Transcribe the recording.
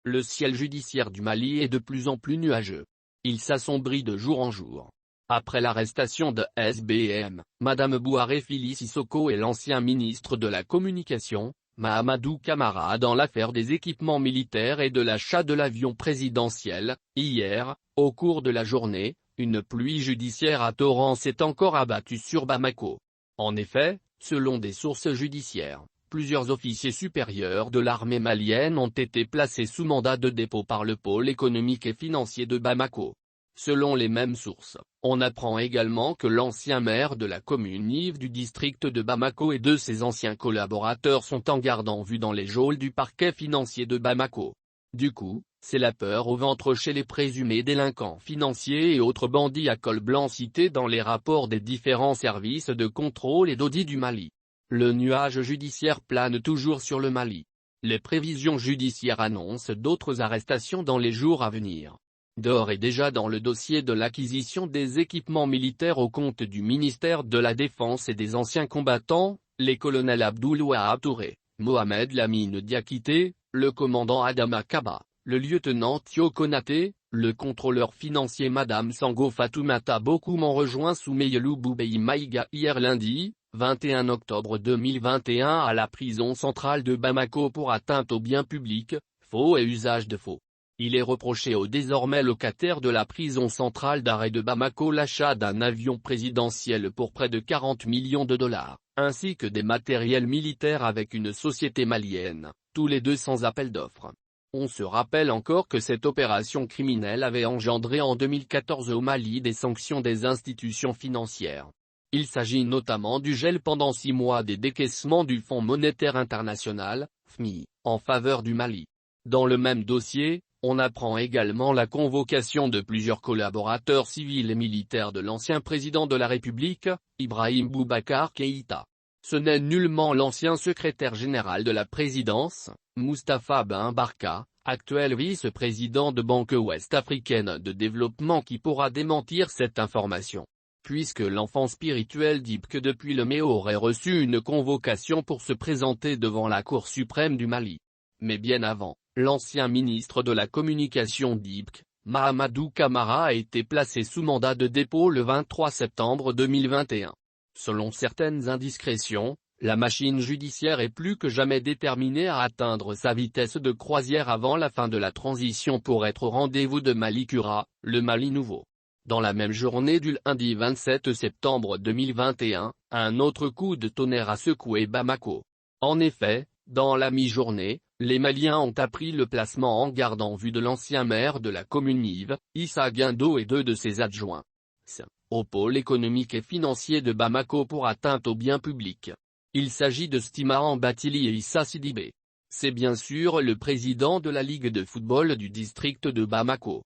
Le ciel judiciaire du Mali est de plus en plus nuageux. Il s'assombrit de jour en jour. Après l'arrestation de SBM, Madame Bouharé Fili Sissoko et l'ancien ministre de la Communication, Mahamadou Camara dans l'affaire des équipements militaires et de l'achat de l'avion présidentiel, hier, au cours de la journée, une pluie judiciaire à torrents s'est encore abattue sur Bamako. En effet, selon des sources judiciaires, plusieurs officiers supérieurs de l'armée malienne ont été placés sous mandat de dépôt par le pôle économique et financier de Bamako. Selon les mêmes sources, on apprend également que l'ancien maire de la commune Yves du district de Bamako et deux de ses anciens collaborateurs sont en garde en vue dans les geôles du parquet financier de Bamako. Du coup, c'est la peur au ventre chez les présumés délinquants financiers et autres bandits à col blanc cités dans les rapports des différents services de contrôle et d'audit du Mali. Le nuage judiciaire plane toujours sur le Mali. Les prévisions judiciaires annoncent d'autres arrestations dans les jours à venir. D'ores et déjà dans le dossier de l'acquisition des équipements militaires au compte du ministère de la Défense et des anciens combattants, les colonels Abdoul Wahab Touré, Mohamed Lamine Diakité, le commandant Adama Kaba, le lieutenant Thio Konaté, le contrôleur financier Madame Sango Fatoumata Bokou m'ont rejoint Soumeyelou Boubei Maïga hier lundi, 21 octobre 2021 à la prison centrale de Bamako pour atteinte aux biens publics, faux et usage de faux. Il est reproché au désormais locataire de la prison centrale d'arrêt de Bamako l'achat d'un avion présidentiel pour près de 40 millions de dollars, ainsi que des matériels militaires avec une société malienne, tous les deux sans appel d'offres. On se rappelle encore que cette opération criminelle avait engendré en 2014 au Mali des sanctions des institutions financières. Il s'agit notamment du gel pendant 6 mois des décaissements du Fonds monétaire international, FMI, en faveur du Mali. Dans le même dossier, on apprend également la convocation de plusieurs collaborateurs civils et militaires de l'ancien président de la République, Ibrahim Boubacar Keïta. Ce n'est nullement l'ancien secrétaire général de la présidence, Moustapha Ben Barka, actuel vice-président de Banque ouest-africaine de développement qui pourra démentir cette information. Puisque l'enfant spirituel d'Ibk depuis le mai aurait reçu une convocation pour se présenter devant la Cour suprême du Mali. Mais bien avant, l'ancien ministre de la Communication d'Ibk, Mahamadou Camara a été placé sous mandat de dépôt le 23 septembre 2021. Selon certaines indiscrétions, la machine judiciaire est plus que jamais déterminée à atteindre sa vitesse de croisière avant la fin de la transition pour être au rendez-vous de Malikura, le Mali nouveau. Dans la même journée du lundi 27 septembre 2021, un autre coup de tonnerre a secoué Bamako. En effet, dans la mi-journée, les Maliens ont appris le placement en garde en vue de l'ancien maire de la commune Yves, Issa Guindo et deux de ses adjoints. Au pôle économique et financier de Bamako pour atteinte aux biens publics. Il s'agit de Stimaran Batili et Issa Sidibé. C'est bien sûr le président de la Ligue de football du district de Bamako.